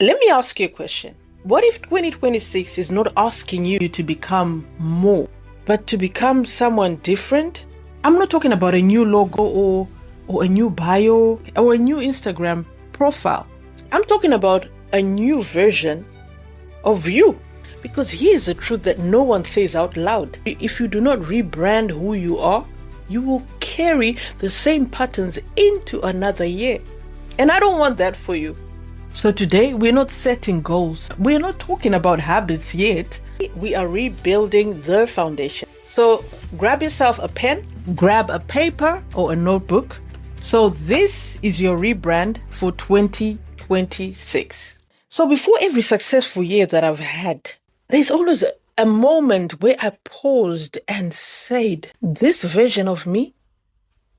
Let me ask you a question. What if 2026 is not asking you to become more, but to become someone different? I'm not talking about a new logo or a new bio or a new Instagram profile. I'm talking about a new version of you. Because here's the truth that no one says out loud. If you do not rebrand who you are, you will carry the same patterns into another year. And I don't want that for you. So today, we're not setting goals. We're not talking about habits yet. We are rebuilding the foundation. So grab yourself a pen, grab a paper or a notebook. So this is your rebrand for 2026. So before every successful year that I've had, there's always a moment where I paused and said, this version of me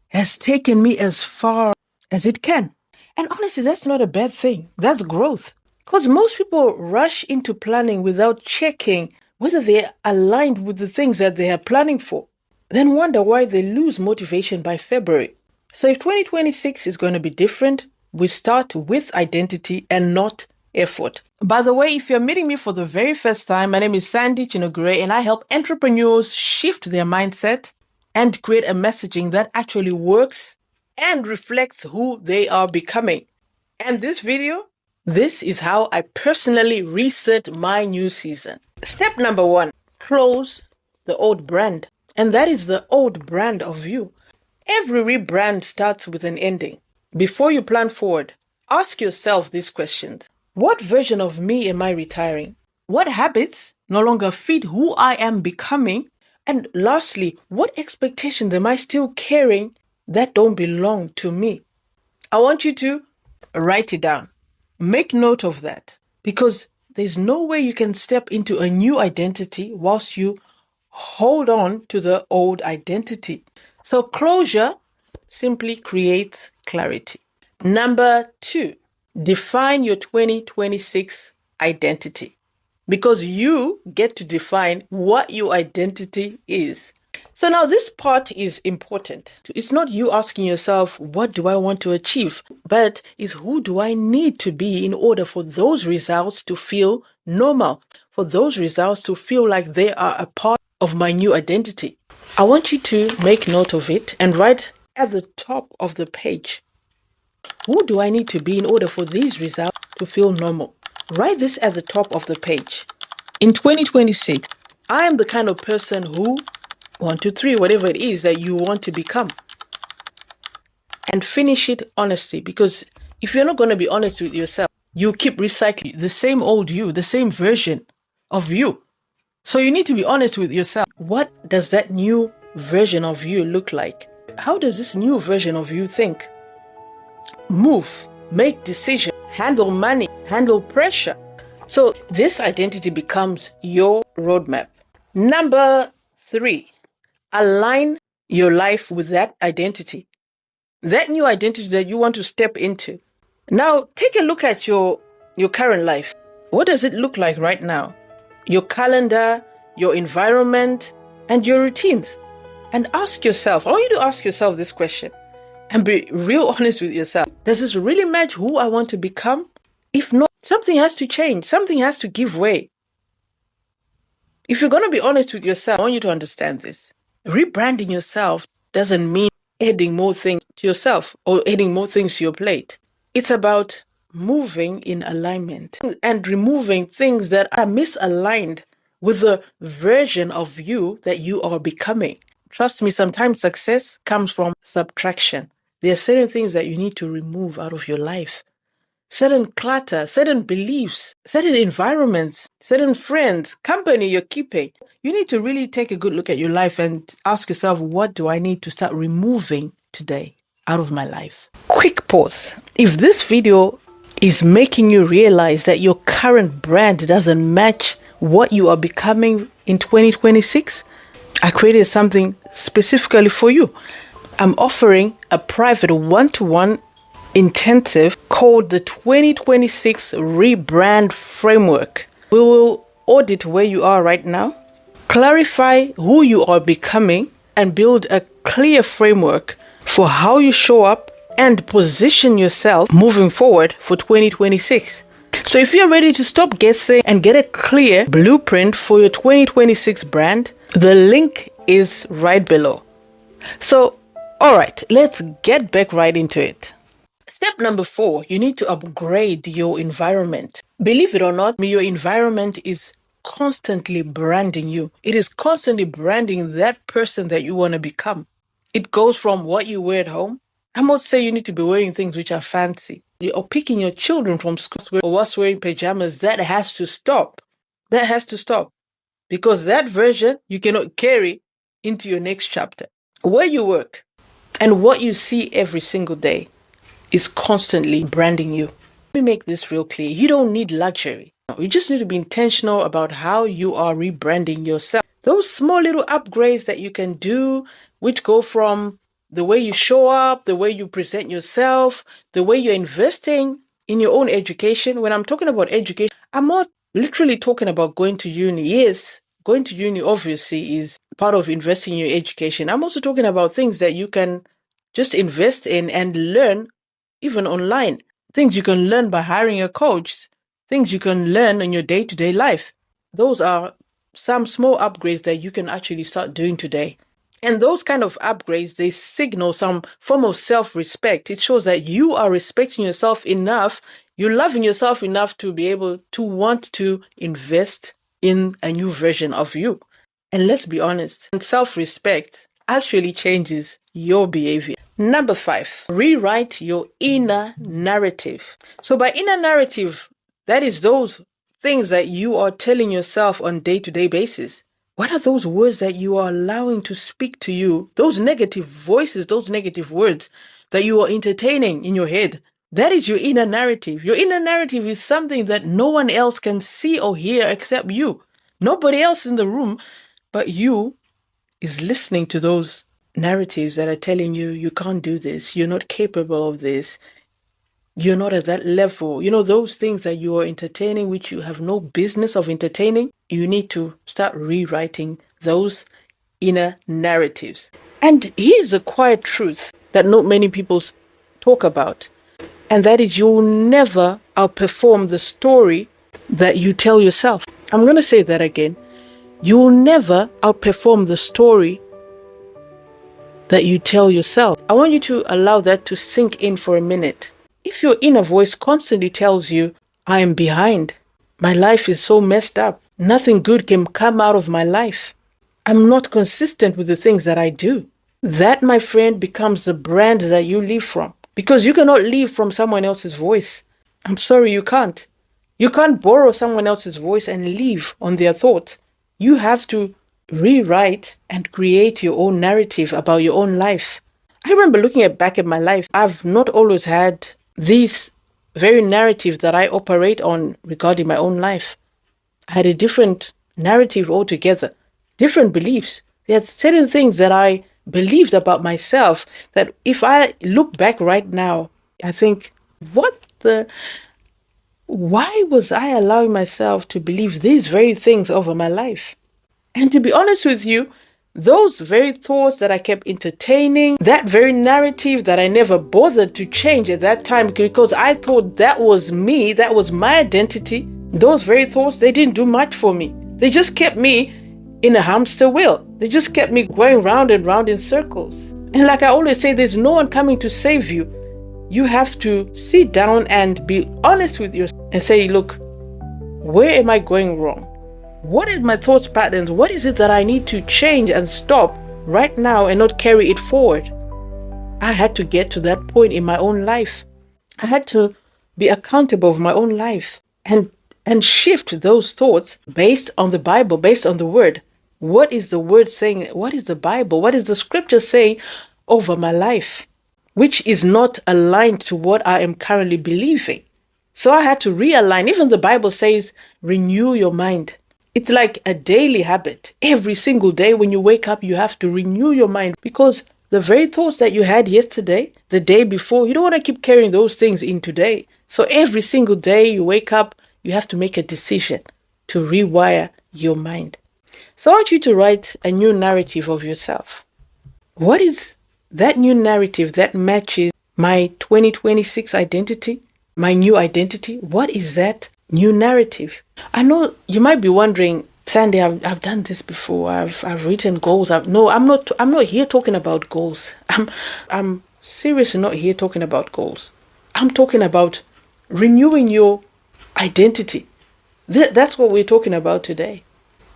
has taken me as far as it can. And honestly, that's not a bad thing. That's growth. Because most people rush into planning without checking whether they're aligned with the things that they are planning for. Then wonder why they lose motivation by February. So if 2026 is going to be different, we start with identity and not effort. By the way, if you're meeting me for the very first time, my name is Sandy Chinogure, and I help entrepreneurs shift their mindset and create a messaging that actually works and reflects who they are becoming. And this video, this is how I personally reset my new season. Step number 1, close the old brand. And that is the old brand of you. Every rebrand starts with an ending. Before you plan forward, ask yourself these questions. What version of me am I retiring? What habits no longer fit who I am becoming? And lastly, what expectations am I still carrying that don't belong to me? I want you to write it down. Make note of that, because there's no way you can step into a new identity whilst you hold on to the old identity. So closure simply creates clarity. Number 2, define your 2026 identity, because you get to define what your identity is. So now this part is important. It's not you asking yourself, what do I want to achieve? But it's who do I need to be in order for those results to feel normal, for those results to feel like they are a part of my new identity. I want you to make note of it and write at the top of the page, who do I need to be in order for these results to feel normal? Write this at the top of the page. In 2026, I am the kind of person who, 1, 2, 3, whatever it is that you want to become. And finish it honestly, because if you're not going to be honest with yourself, you keep recycling the same old you, the same version of you. So you need to be honest with yourself. What does that new version of you look like? How does this new version of you think? Move, make decisions, handle money, handle pressure. So this identity becomes your roadmap. Number 3, align your life with that identity. That new identity that you want to step into. Now, take a look at your current life. What does it look like right now? Your calendar, your environment, and your routines. And ask yourself, I want you to ask yourself this question and be real honest with yourself. Does this really match who I want to become? If not, something has to change. Something has to give way. If you're going to be honest with yourself, I want you to understand this. Rebranding yourself doesn't mean adding more things to yourself or adding more things to your plate. It's about moving in alignment and removing things that are misaligned with the version of you that you are becoming. Trust me, sometimes success comes from subtraction. There are certain things that you need to remove out of your life. Certain clutter, certain beliefs, certain environments, certain friends, company you're keeping. You need to really take a good look at your life and ask yourself, what do I need to start removing today out of my life? Quick pause. If this video is making you realize that your current brand doesn't match what you are becoming in 2026, I created something specifically for you. I'm offering a private one-to-one intensive called the 2026 Rebrand Framework. We will audit where you are right now, clarify who you are becoming, and build a clear framework for how you show up and position yourself moving forward for 2026. So if you're ready to stop guessing and get a clear blueprint for your 2026 brand, the link is right below. So, all right, let's get back right into it. Step number 4, you need to upgrade your environment. Believe it or not, your environment is constantly branding you. It is constantly branding that person that you want to become. It goes from what you wear at home. I'm not saying you need to be wearing things which are fancy. Or picking your children from school or what's wearing pajamas. That has to stop. That has to stop. Because that version you cannot carry into your next chapter. Where you work and what you see every single day is constantly branding you. Let me make this real clear. You don't need luxury. You just need to be intentional about how you are rebranding yourself. Those small little upgrades that you can do, which go from the way you show up, the way you present yourself, the way you're investing in your own education. When I'm talking about education, I'm not literally talking about going to uni. Yes, going to uni obviously is part of investing in your education. I'm also talking about things that you can just invest in and learn even online. Things you can learn by hiring a coach. Things you can learn in your day-to-day life. Those are some small upgrades that you can actually start doing today. And those kind of upgrades, they signal some form of self-respect. It shows that you are respecting yourself enough, you're loving yourself enough to be able to want to invest in a new version of you. And let's be honest, self-respect actually changes your behavior. Number 5, rewrite your inner narrative. So by inner narrative, that is those things that you are telling yourself on day-to-day basis. What are those words that you are allowing to speak to you? Those negative voices, those negative words that you are entertaining in your head. That is your inner narrative. Your inner narrative is something that no one else can see or hear except you. Nobody else in the room but you is listening to those narratives that are telling you you can't do this, you're not capable of this, you're not at that level. You know, those things that you are entertaining, which you have no business of entertaining, you need to start rewriting those inner narratives. And here's a quiet truth that not many people talk about, and that is you'll never outperform the story that you tell yourself. I'm going to say that again. You'll never outperform the story that you tell yourself. I want you to allow that to sink in for a minute. If your inner voice constantly tells you, I am behind, my life is so messed up, nothing good can come out of my life, I'm not consistent with the things that I do, that, my friend, becomes the brand that you live from. Because you cannot live from someone else's voice. I'm sorry, you can't. You can't borrow someone else's voice and live on their thoughts. You have to rewrite and create your own narrative about your own life. I remember looking back at my life. I've not always had these very narratives that I operate on regarding my own life. I had a different narrative altogether, different beliefs. There are certain things that I believed about myself that if I look back right now, I think, why was I allowing myself to believe these very things over my life? And to be honest with you, those very thoughts that I kept entertaining, that very narrative that I never bothered to change at that time because I thought that was me, that was my identity, those very thoughts, they didn't do much for me. They just kept me in a hamster wheel. They just kept me going round and round in circles. And like I always say, there's no one coming to save you. You have to sit down and be honest with yourself and say, look, where am I going wrong? What is my thought patterns? What is it that I need to change and stop right now and not carry it forward? I had to get to that point in my own life. I had to be accountable of my own life and shift those thoughts based on the Bible, based on the word. What is the word saying? What is the Bible? What is the scripture saying over my life? Which is not aligned to what I am currently believing. So I had to realign. Even the Bible says, renew your mind. It's like a daily habit. Every single day when you wake up, you have to renew your mind because the very thoughts that you had yesterday, the day before, you don't want to keep carrying those things in today. So every single day you wake up, you have to make a decision to rewire your mind. So I want you to write a new narrative of yourself. What is that new narrative that matches my 2026 identity? my new identity? What is that new narrative? I know you might be wondering, Sandy, I've done this before. I've written goals. No, I'm not here talking about goals. I'm seriously not here talking about goals. I'm talking about renewing your identity. That's what we're talking about today.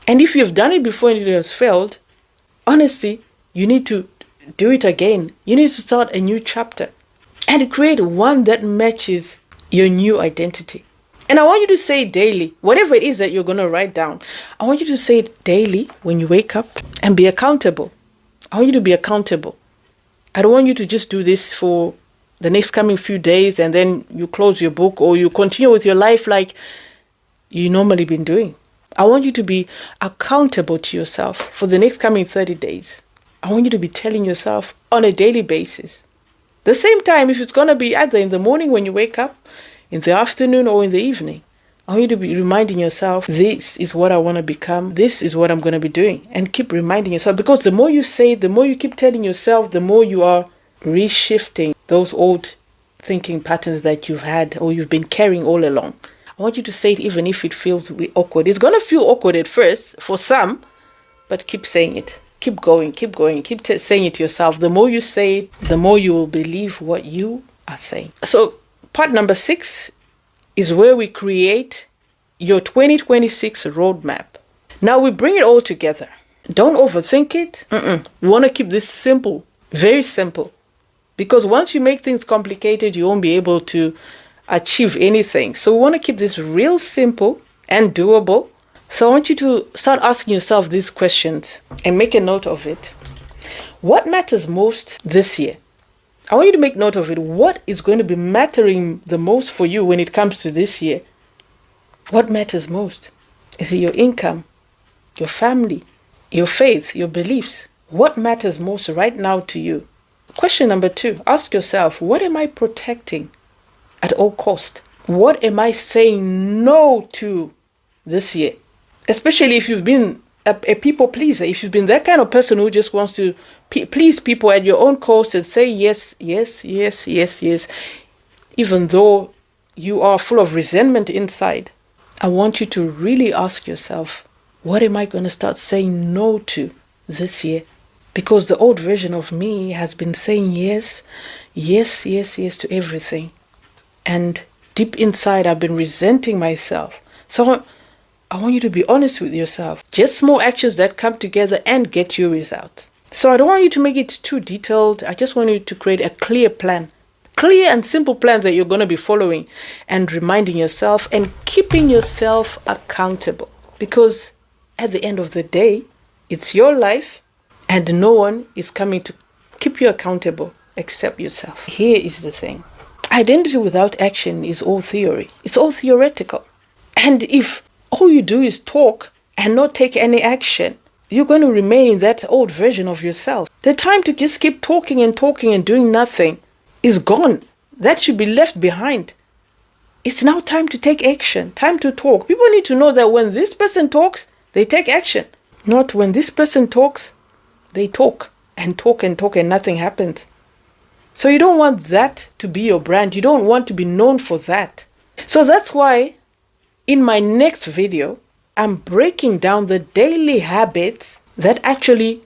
And if you've done it before and it has failed, honestly, you need to do it again. You need to start a new chapter and create one that matches your new identity. And I want you to say it daily, whatever it is that you're going to write down. I want you to say it daily when you wake up and be accountable. I want you to be accountable. I don't want you to just do this for the next coming few days and then you close your book or you continue with your life like you normally been doing. I want you to be accountable to yourself for the next coming 30 days. I want you to be telling yourself on a daily basis. The same time, if it's going to be either in the morning when you wake up, in the afternoon or in the evening, I want you to be reminding yourself, this is what I want to become. This is what I'm going to be doing. And keep reminding yourself, because the more you say it, the more you keep telling yourself, the more you are reshifting those old thinking patterns that you've had or you've been carrying all along. I want you to say it even if it feels awkward. It's going to feel awkward at first for some, but keep saying it. Keep going. Keep saying it to yourself. The more you say it, the more you will believe what you are saying. So part number 6 is where we create your 2026 roadmap. Now we bring it all together. Don't overthink it. We want to keep this simple, very simple. Because once you make things complicated, you won't be able to achieve anything. So we want to keep this real simple and doable. So I want you to start asking yourself these questions and make a note of it. What matters most this year? I want you to make note of it. What is going to be mattering the most for you when it comes to this year? What matters most? Is it your income, your family, your faith, your beliefs? What matters most right now to you? Question number 2, ask yourself, what am I protecting at all cost? What am I saying no to this year? Especially if you've been a people pleaser, if you've been that kind of person who just wants to please people at your own cost and say yes, yes, yes, yes, yes, even though you are full of resentment inside. I want you to really ask yourself, what am I going to start saying no to this year? Because the old version of me has been saying yes, yes, yes, yes to everything. And deep inside, I've been resenting myself. So I want you to be honest with yourself. Just small actions that come together and get you results. So I don't want you to make it too detailed. I just want you to create a clear plan. Clear and simple plan that you're going to be following and reminding yourself and keeping yourself accountable. Because at the end of the day, it's your life and no one is coming to keep you accountable except yourself. Here is the thing. Identity without action is all theory. It's all theoretical. And if all you do is talk and not take any action, you're going to remain in that old version of yourself. The time to just keep talking and doing nothing is gone. That should be left behind. It's now time to take action, time to talk. People need to know that when this person talks, they take action. Not when this person talks, they talk and nothing happens. So you don't want that to be your brand. You don't want to be known for that. So that's why in my next video, I'm breaking down the daily habits that actually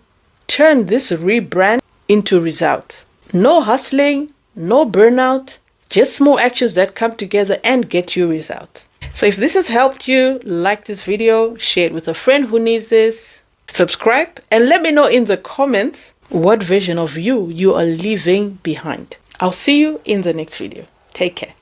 turn this rebrand into results. No hustling, no burnout, just small actions that come together and get you results. So if this has helped you, like this video, share it with a friend who needs this, subscribe, and let me know in the comments what version of you are leaving behind. I'll see you in the next video. Take care.